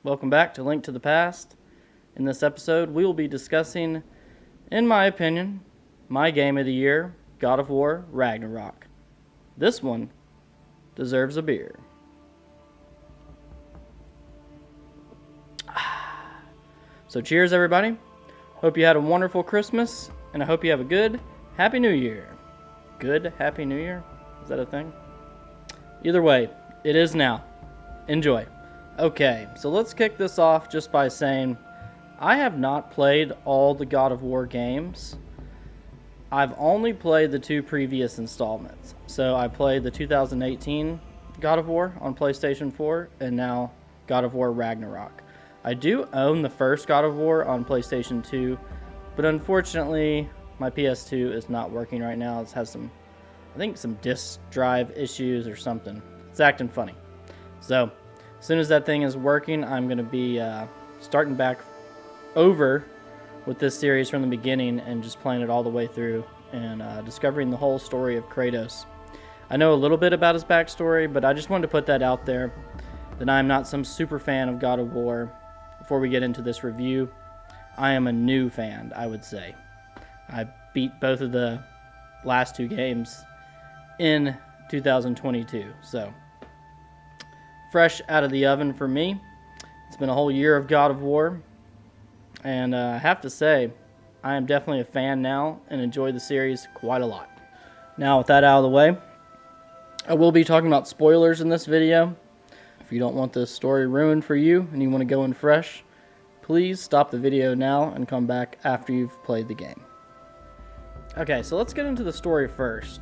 Welcome back to Link to the Past. In this episode, we will be discussing, in my opinion, my game of the year, God of War Ragnarok. This one deserves a beer. So cheers, everybody. Hope you had a wonderful Christmas, and I hope you have a good, Happy New Year. Good, Happy New Year? Is that a thing? Either way, it is now. Enjoy. Okay, so let's kick this off just by saying I have not played all the God of War games. I've only played the two previous installments. So I played the 2018 God of War on PlayStation 4 and now God of War Ragnarok. I do own the first God of War on PlayStation 2, but unfortunately my PS2 is not working right now. It has some disk drive issues or something. It's acting funny. So as soon as that thing is working, I'm going to be starting back over with this series from the beginning and just playing it all the way through and discovering the whole story of Kratos. I know a little bit about his backstory, but I just wanted to put that out there that I'm not some super fan of God of War. Before we get into this review, I am a new fan, I would say. I beat both of the last two games in 2022, so fresh out of the oven for me. It's been a whole year of God of War, and I have to say, I am definitely a fan now and enjoy the series quite a lot. Now, with that out of the way, I will be talking about spoilers in this video. If you don't want this story ruined for you and you want to go in fresh, please stop the video now and come back after you've played the game. Okay, so let's get into the story first.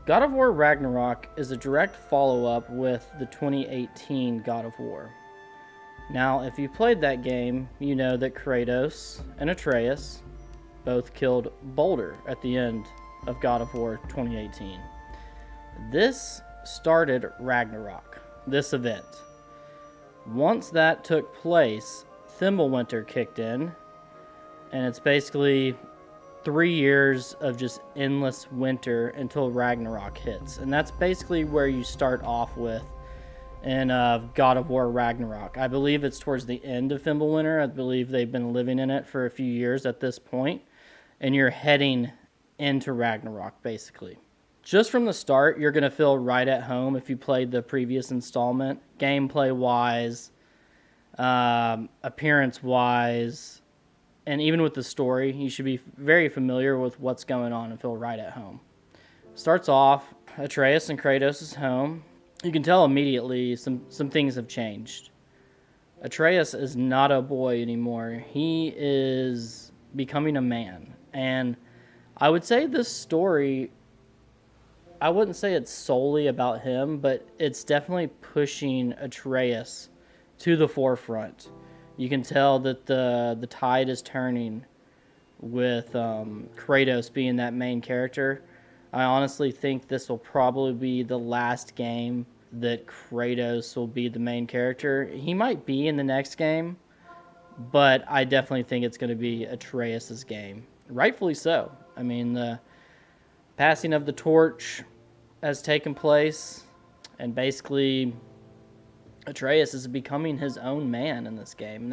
God of War Ragnarok is a direct follow-up with the 2018 God of War. Now, if you played that game, you know that Kratos and Atreus both killed Baldur at the end of God of War 2018. This started Ragnarok, this event. Once that took place, Fimbulwinter kicked in, and it's basically 3 years of just endless winter until Ragnarok hits. And that's basically where you start off with in God of War Ragnarok. I believe it's towards the end of Fimbulwinter. I believe they've been living in it for a few years at this point, and you're heading into Ragnarok, basically. Just from the start, you're going to feel right at home if you played the previous installment, gameplay-wise, appearance-wise, and even with the story, you should be very familiar with what's going on and feel right at home. Starts off, Atreus and Kratos' home. You can tell immediately some things have changed. Atreus is not a boy anymore. He is becoming a man. And I would say this story, I wouldn't say it's solely about him, but it's definitely pushing Atreus to the forefront. You can tell that the tide is turning with Kratos being that main character. I honestly think this will probably be the last game that Kratos will be the main character. He might be in the next game, but I definitely think it's going to be Atreus' game. Rightfully so. I mean, the passing of the torch has taken place, and basically Atreus is becoming his own man in this game. And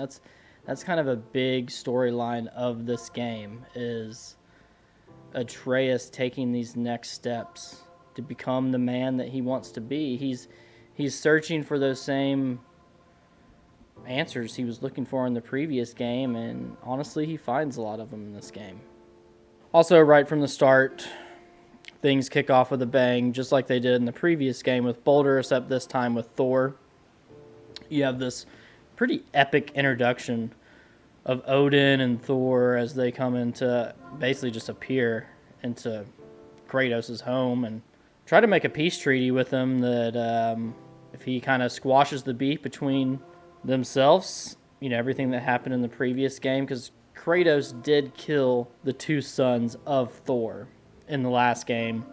that's kind of a big storyline of this game, is Atreus taking these next steps to become the man that he wants to be. He's searching for those same answers he was looking for in the previous game, and honestly, he finds a lot of them in this game. Also, right from the start, things kick off with a bang, just like they did in the previous game with Baldur, except this time with Thor. You have this pretty epic introduction of Odin and Thor as they come into, basically just appear into Kratos' home and try to make a peace treaty with him that if he kind of squashes the beef between themselves, you know, everything that happened in the previous game, because Kratos did kill the two sons of Thor in the last game.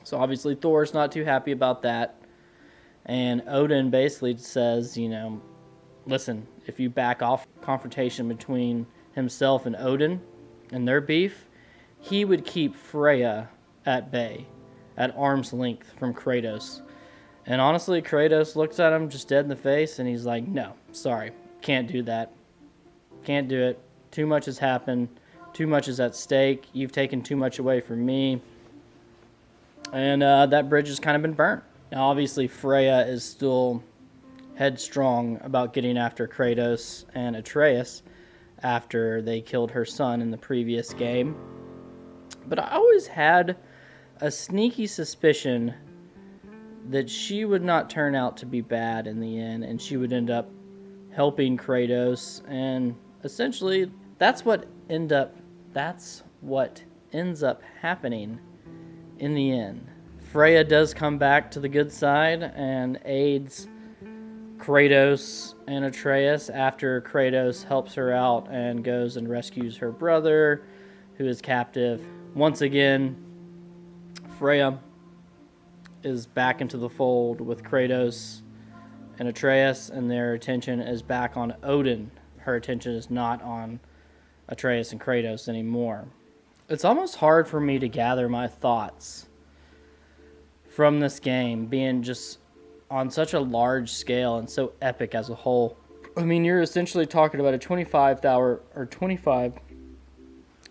So obviously Thor's not too happy about that. And Odin basically says, you know, listen, if you back off confrontation between himself and Odin and their beef, he would keep Freya at bay, at arm's length from Kratos. And honestly, Kratos looks at him just dead in the face, and he's like, no, sorry, can't do that. Can't do it. Too much has happened. Too much is at stake. You've taken too much away from me. And that bridge has kind of been burnt. Now, obviously, Freya is still headstrong about getting after Kratos and Atreus after they killed her son in the previous game. But I always had a sneaky suspicion that she would not turn out to be bad in the end, and she would end up helping Kratos, and essentially that's what ends up happening in the end. Freya does come back to the good side and aids Kratos and Atreus after Kratos helps her out and goes and rescues her brother, who is captive. Once again, Freya is back into the fold with Kratos and Atreus, and their attention is back on Odin. Her attention is not on Atreus and Kratos anymore. It's almost hard for me to gather my thoughts from this game being just on such a large scale and so epic as a whole. I mean, you're essentially talking about a 25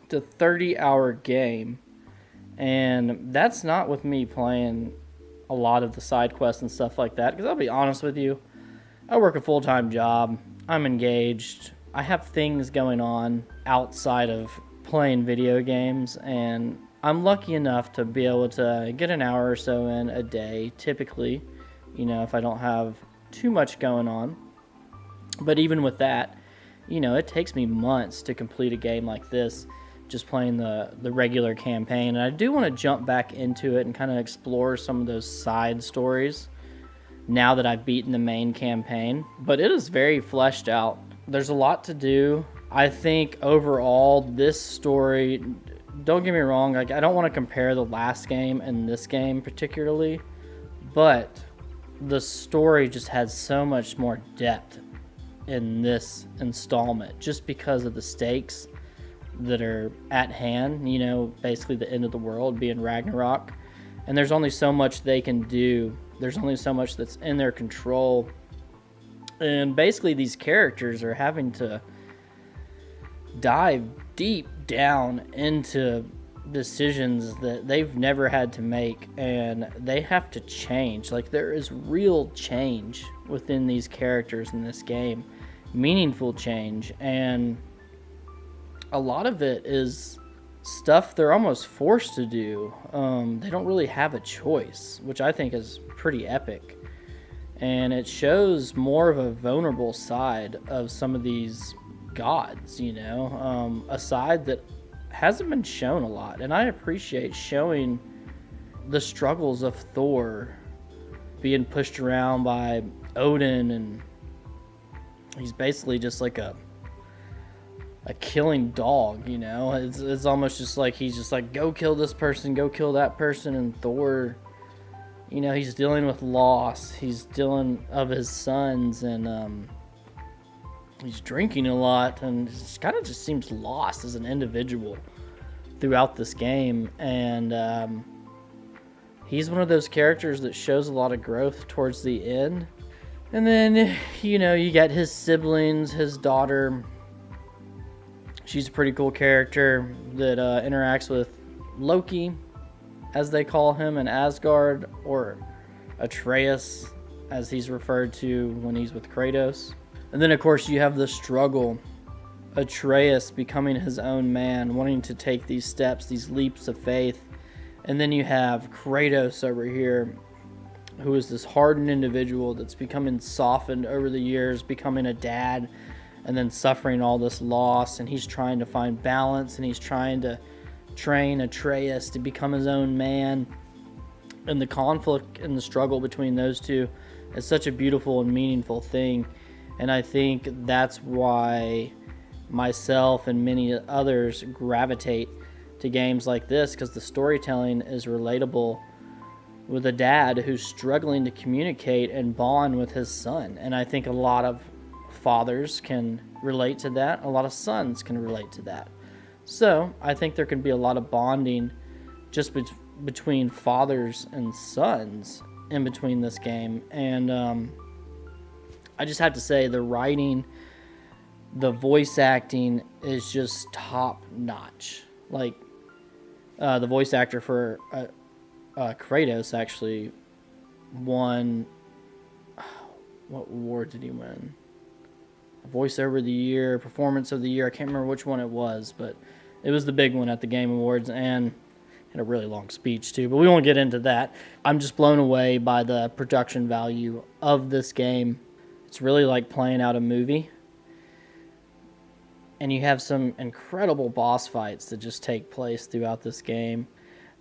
to 30 hour game, and that's not with me playing a lot of the side quests and stuff like that, because I'll be honest with you, I work a full-time job, I'm engaged, I have things going on outside of playing video games, and I'm lucky enough to be able to get an hour or so in a day, typically, if I don't have too much going on. But even with that, it takes me months to complete a game like this, just playing the regular campaign. And I do want to jump back into it and kind of explore some of those side stories now that I've beaten the main campaign. But it is very fleshed out. There's a lot to do. I think overall, this story, don't get me wrong, I don't want to compare the last game and this game particularly, but the story just has so much more depth in this installment just because of the stakes that are at hand, basically the end of the world being Ragnarok. And there's only so much they can do. There's only so much that's in their control. And basically these characters are having to dive deep down into decisions that they've never had to make, and they have to change. Like, there is real change within these characters in this game, meaningful change, and a lot of it is stuff they're almost forced to do. They don't really have a choice, which I think is pretty epic, and it shows more of a vulnerable side of some of these gods, a side that hasn't been shown a lot. And I appreciate showing the struggles of Thor being pushed around by Odin, and he's basically just like a killing dog, it's almost just like he's just like, go kill this person, go kill that person. And Thor, he's dealing with loss, he's dealing of his sons, and he's drinking a lot, and just kind of just seems lost as an individual throughout this game. And he's one of those characters that shows a lot of growth towards the end. And then, you got his siblings, his daughter. She's a pretty cool character that interacts with Loki, as they call him in Asgard, or Atreus, as he's referred to when he's with Kratos. And then, of course, you have the struggle. Atreus becoming his own man, wanting to take these steps, these leaps of faith. And then you have Kratos over here, who is this hardened individual that's becoming softened over the years, becoming a dad, and then suffering all this loss. And he's trying to find balance, and he's trying to train Atreus to become his own man. And the conflict and the struggle between those two is such a beautiful and meaningful thing. And I think that's why myself and many others gravitate to games like this, because the storytelling is relatable with a dad who's struggling to communicate and bond with his son. And I think a lot of fathers can relate to that. A lot of sons can relate to that. So I think there can be a lot of bonding just between fathers and sons in between this game. And I just have to say, the writing, the voice acting is just top notch. Like, the voice actor for Kratos actually won, what award did he win? Voiceover of the Year, Performance of the Year. I can't remember which one it was, but it was the big one at the Game Awards, and had a really long speech too, but we won't get into that. I'm just blown away by the production value of this game. It's really like playing out a movie. And you have some incredible boss fights that just take place throughout this game.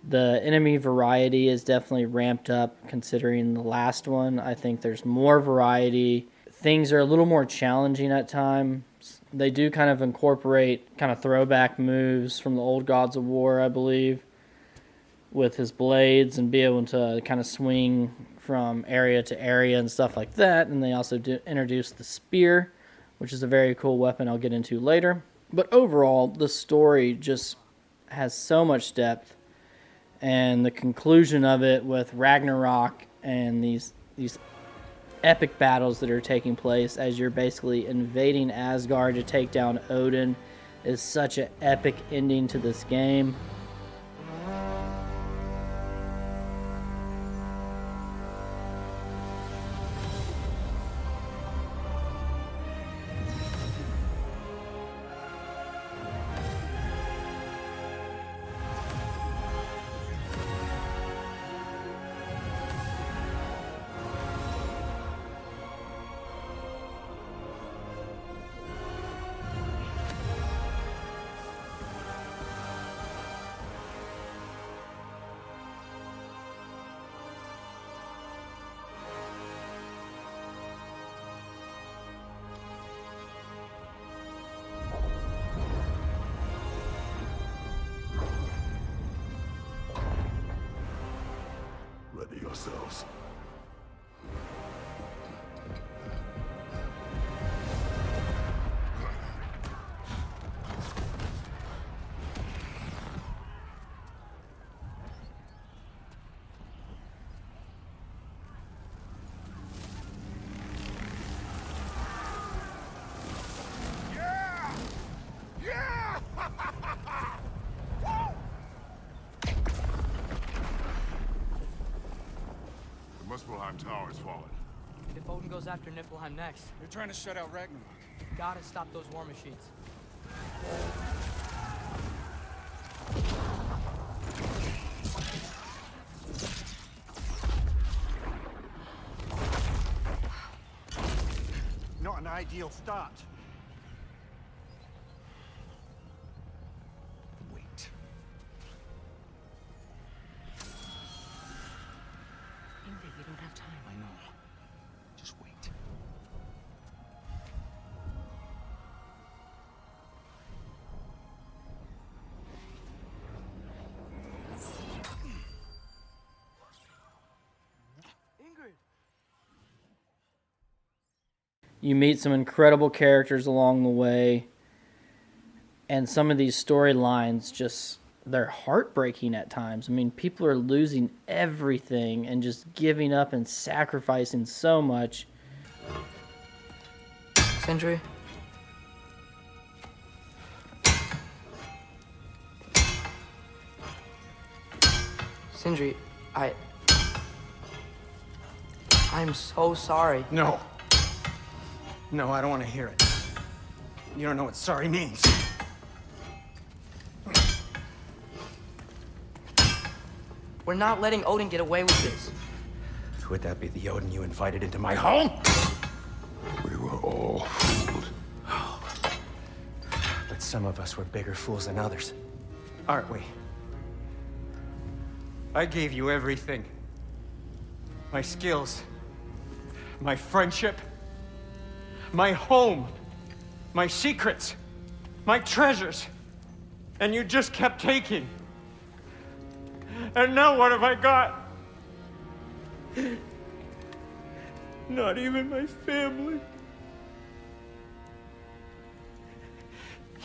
The enemy variety is definitely ramped up considering the last one. I think there's more variety. Things are a little more challenging at times. They do kind of incorporate kind of throwback moves from the old Gods of War, I believe, with his blades and be able to kind of swing from area to area and stuff like that. And they also do introduce the spear, which is a very cool weapon I'll get into later. But overall, the story just has so much depth, and the conclusion of it with Ragnarok and these epic battles that are taking place as you're basically invading Asgard to take down Odin is such an epic ending to this game. Ready yourselves. Muspelheim Tower has fallen. If Odin goes after Niflheim next, They're trying to shut out Ragnarok. gotta stop those war machines. Not an ideal start. Wait. Ingrid, we don't have time. I know. Just wait. Ingrid! You meet some incredible characters along the way, and some of these storylines just, they're heartbreaking at times. I mean, people are losing everything and just giving up and sacrificing so much. Sindri? Sindri, I'm so sorry. No. No, I don't want to hear it. You don't know what sorry means. We're not letting Odin get away with this. Would that be the Odin you invited into my home? We were all fooled. But some of us were bigger fools than others. Aren't we? I gave you everything. My skills. My friendship. My home. My secrets. My treasures. And you just kept taking. And now what have I got? Not even my family.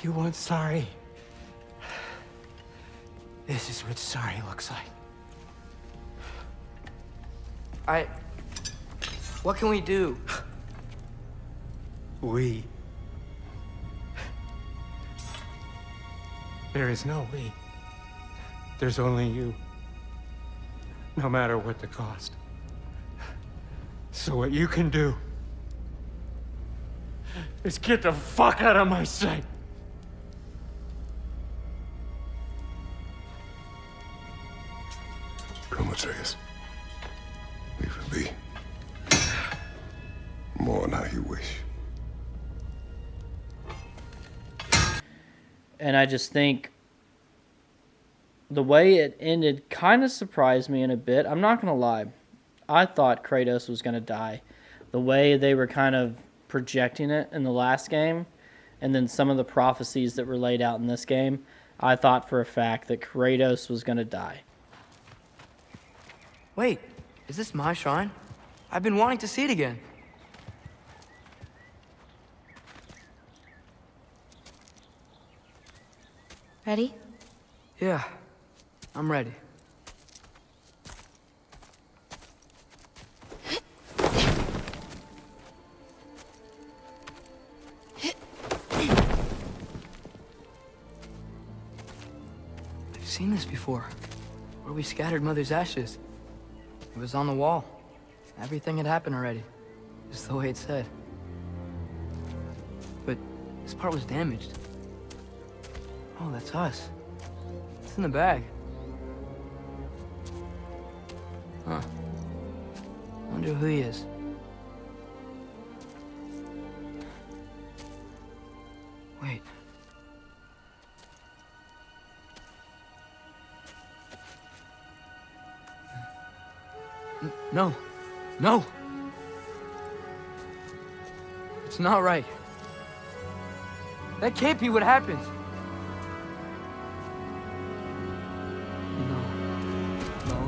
You want sorry? This is what sorry looks like. What can we do? We. There is no we. There's only you. No matter what the cost. So what you can do is get the fuck out of my sight. Come, Atreus. Leave it be. More than how you wish. And I just think the way it ended kind of surprised me in a bit. I'm not going to lie. I thought Kratos was going to die. The way they were kind of projecting it in the last game, and then some of the prophecies that were laid out in this game, I thought for a fact that Kratos was going to die. Wait, is this my shrine? I've been wanting to see it again. Ready? Yeah, I'm ready. I've seen this before, where we scattered Mother's ashes. It was on the wall. Everything had happened already, just the way it said. But this part was damaged. Oh, that's us. It's in the bag. Huh. Wonder who he is. Wait. No. No! It's not right. That can't be what happened.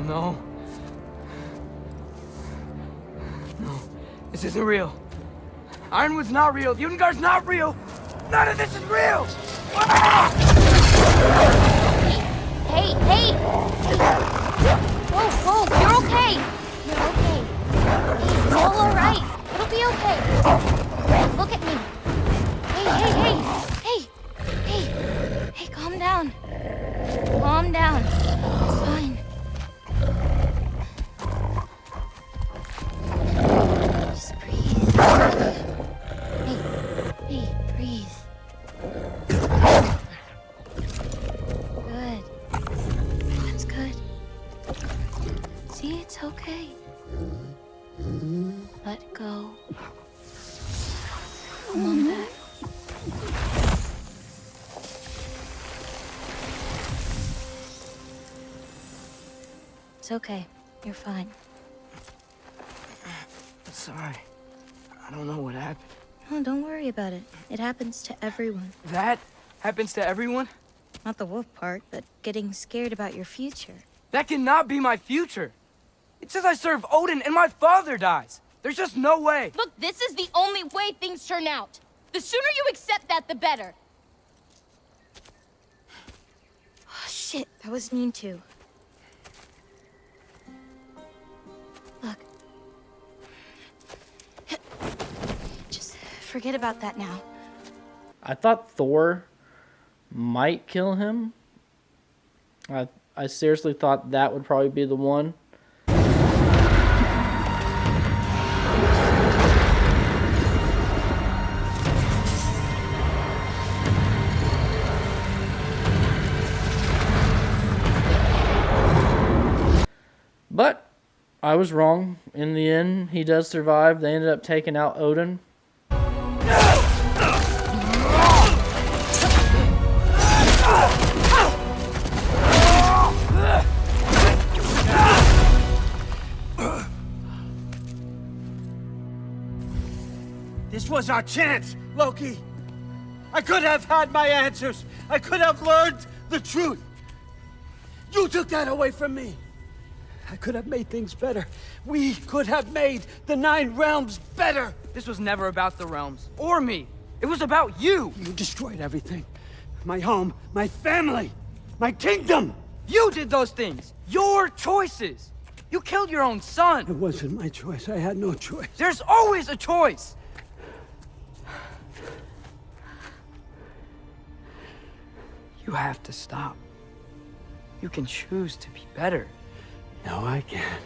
No. No. This isn't real. Ironwood's not real. Ungar's not real. None of this is real! Ah! Hey! Whoa, you're okay! You're okay. It's all alright. It'll be okay. Look at me. Hey, calm down. Calm down. It's fine. Just breathe. Hey, breathe. Good. That's good. See, it's okay. Let go. Come on back. It's okay. You're fine. Sorry. I don't know what happened. No, don't worry about it. It happens to everyone. That happens to everyone? Not the wolf part, but getting scared about your future. That cannot be my future. It says I serve Odin and my father dies. There's just no way. Look, this is the only way things turn out. The sooner you accept that, the better. Oh, shit, that was mean too. Look. Just forget about that now. I thought Thor might kill him. I seriously thought that would probably be the one. But I was wrong. In the end, he does survive. They ended up taking out Odin. This was our chance, Loki. I could have had my answers. I could have learned the truth. You took that away from me. I could have made things better. We could have made the 9 realms better. This was never about the realms, or me. It was about you. You destroyed everything. My home, my family, my kingdom. You did those things. Your choices. You killed your own son! It wasn't my choice. I had no choice. There's always a choice! You have to stop. You can choose to be better. No, I can't.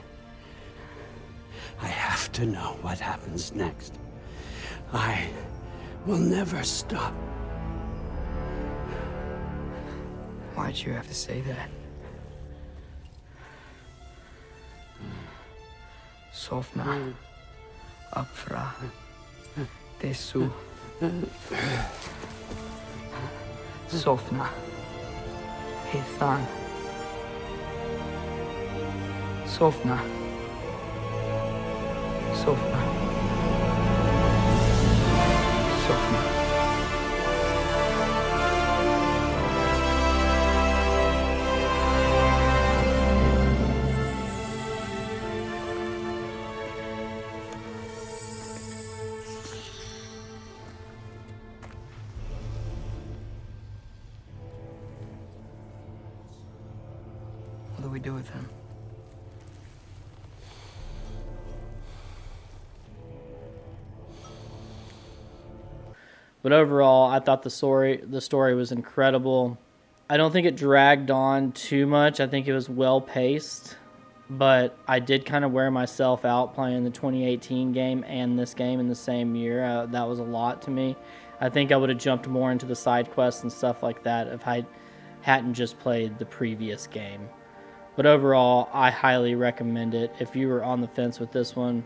I have to know what happens next. I will never stop. Why'd you have to say that? Sofna. Apfra. Tesu. Sofna. Hithan. Sofna. Sofna. Sofna. What do we do with him? But overall, I thought the story was incredible. I don't think it dragged on too much. I think it was well paced, but I did kind of wear myself out playing the 2018 game and this game in the same year. That was a lot to me. I think I would have jumped more into the side quests and stuff like that if I hadn't just played the previous game. But overall, I highly recommend it. If you were on the fence with this one,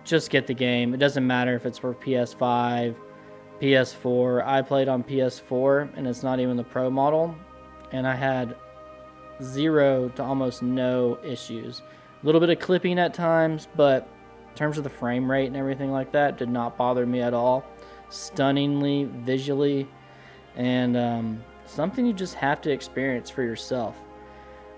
just get the game. It doesn't matter if it's for PS5, PS4. I played on PS4, and it's not even the Pro model, and I had 0 to almost no issues. A little bit of clipping at times, but in terms of the frame rate and everything like that, did not bother me at all. Stunningly, visually, and something you just have to experience for yourself.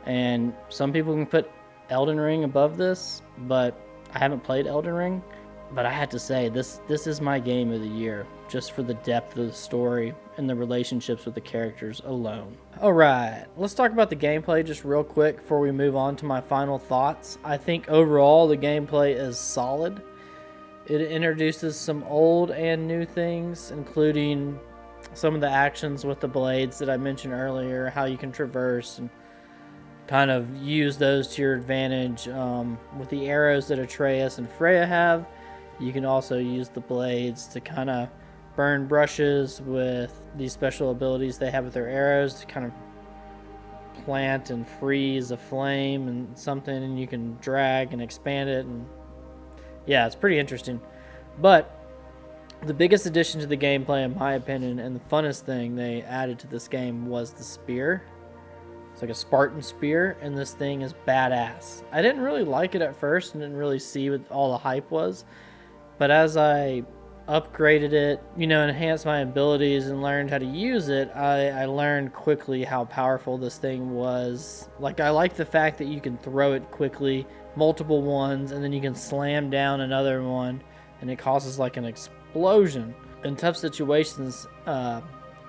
And some people can put Elden Ring above this, but I haven't played Elden Ring. But I had to say, this is my game of the year, just for the depth of the story and the relationships with the characters alone. Alright, let's talk about the gameplay just real quick before we move on to my final thoughts. I think overall the gameplay is solid. It introduces some old and new things, including some of the actions with the blades that I mentioned earlier, how you can traverse and kind of use those to your advantage. With the arrows that Atreus and Freya have, you can also use the blades to kind of burn brushes with these special abilities they have with their arrows to kind of plant and freeze a flame and something, and you can drag and expand it, and yeah, it's pretty interesting. But the biggest addition to the gameplay, in my opinion, and the funnest thing they added to this game was the spear. It's like a Spartan spear, and this thing is badass. I didn't really like it at first and didn't really see what all the hype was. But as I upgraded it, enhanced my abilities and learned how to use it, I learned quickly how powerful this thing was. Like, I like the fact that you can throw it quickly, multiple ones, and then you can slam down another one, and it causes like an explosion. In tough situations,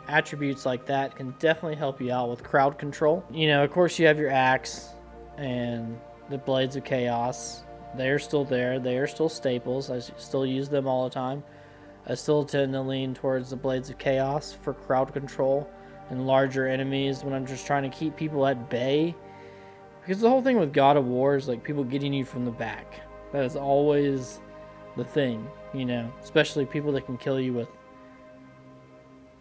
attributes like that can definitely help you out with crowd control. Of course, you have your axe and the blades of chaos. They're still there. They are still staples. I still use them all the time. I still tend to lean towards the blades of chaos for crowd control and larger enemies when I'm just trying to keep people at bay. Because the whole thing with God of War is like people getting you from the back. That is always the thing, especially people that can kill you with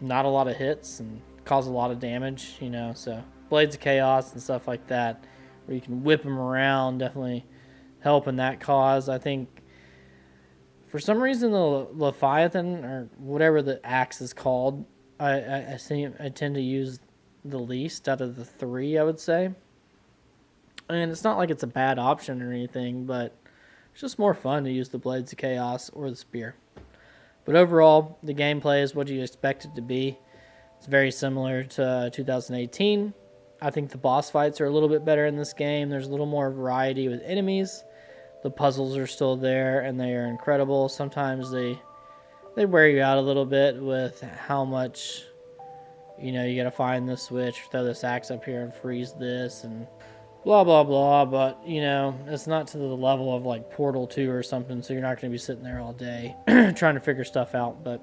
not a lot of hits and cause a lot of damage, so blades of chaos and stuff like that, where you can whip them around, definitely help in that cause. I think for some reason the Leviathan, or whatever the axe is called, I tend to use the least out of the 3, I would say. And it's not like it's a bad option or anything, but it's just more fun to use the blades of chaos or the spear. But overall, the gameplay is what you expect it to be. It's very similar to 2018. I think the boss fights are a little bit better in this game. There's a little more variety with enemies. The puzzles are still there, and they are incredible. Sometimes they wear you out a little bit with how much, you got to find this switch, throw this axe up here and freeze this. blah blah blah, but you know, it's not to the level of like Portal 2 or something, so you're not going to be sitting there all day trying to figure stuff out. But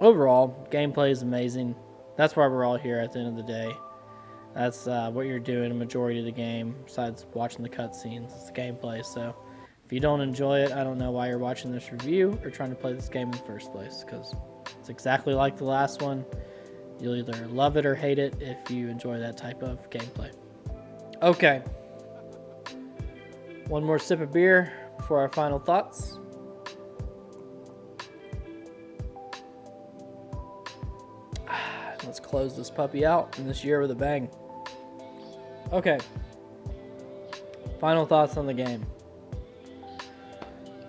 overall, gameplay is amazing. That's why we're all here at the end of the day. That's what you're doing a majority of the game, besides watching the cutscenes. It's the gameplay. So if you don't enjoy it, I don't know why you're watching this review or trying to play this game in the first place, because it's exactly like the last one. You'll either love it or hate it if you enjoy that type of gameplay. Okay. One more sip of beer before our final thoughts. Let's close this puppy out in this year with a bang. Okay. Final thoughts on the game.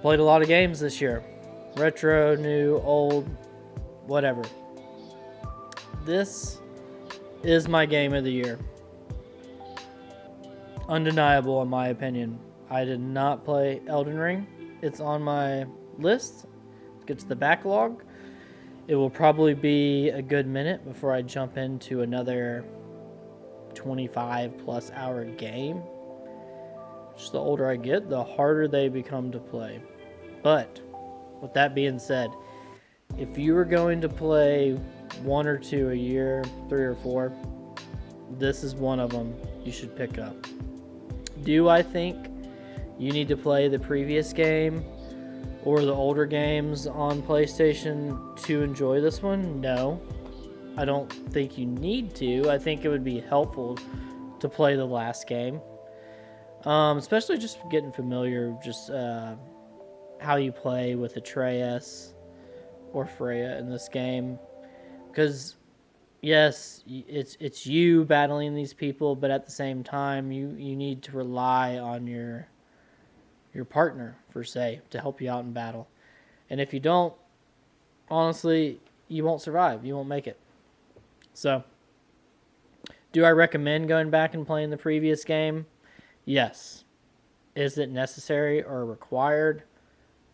Played a lot of games this year. Retro, new, old, whatever. This is my game of the year. Undeniable in my opinion. I did not play Elden Ring. It's on my list. Let's get to the backlog. It will probably be a good minute before I jump into another 25 plus hour game. Just the older I get, the harder they become to play. But with that being said, if you were going to play 1 or 2 a year, 3 or 4, this is one of them you should pick up. Do I think you need to play the previous game or the older games on PlayStation to enjoy this one? No. I don't think you need to. I think it would be helpful to play the last game. Especially just getting familiar, just how you play with Atreus or Freya in this game. Because, yes, it's you battling these people, but at the same time, you need to rely on your partner, per se, to help you out in battle. And if you don't, honestly, you won't survive. You won't make it. So, do I recommend going back and playing the previous game? Yes. Is it necessary or required?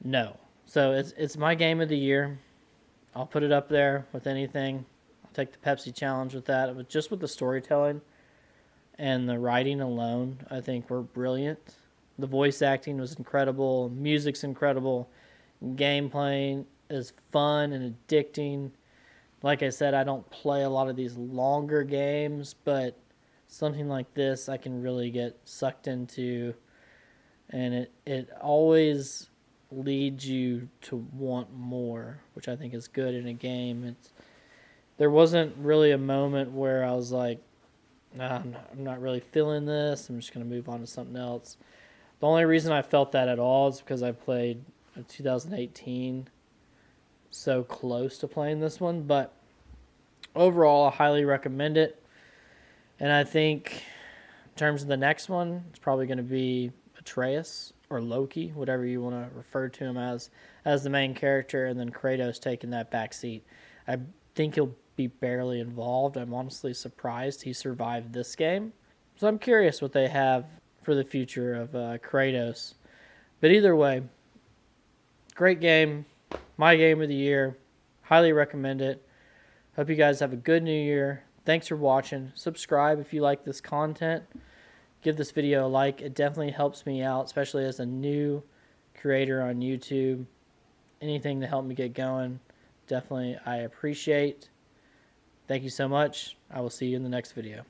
No. So, it's my game of the year. I'll put it up there with anything. I'll take the Pepsi challenge with that. But just with the storytelling and the writing alone, I think were brilliant. The voice acting was incredible. Music's incredible. Gameplay is fun and addicting. Like I said, I don't play a lot of these longer games, but something like this I can really get sucked into. And it always leads you to want more, which I think is good in a game. There wasn't really a moment where I was like, nah, I'm not really feeling this. I'm just going to move on to something else. The only reason I felt that at all is because I played 2018 so close to playing this one. But overall, I highly recommend it. And I think in terms of the next one, it's probably going to be Atreus or Loki, whatever you want to refer to him as the main character, and then Kratos taking that back seat. I think he'll be barely involved. I'm honestly surprised he survived this game. So I'm curious what they have for the future of Kratos. But either way, great game. My game of the year. Highly recommend it. Hope you guys have a good new year. Thanks for watching. Subscribe if you like this content. Give this video a like. It definitely helps me out, especially as a new creator on YouTube. Anything to help me get going, definitely I appreciate. Thank you so much. I will see you in the next video.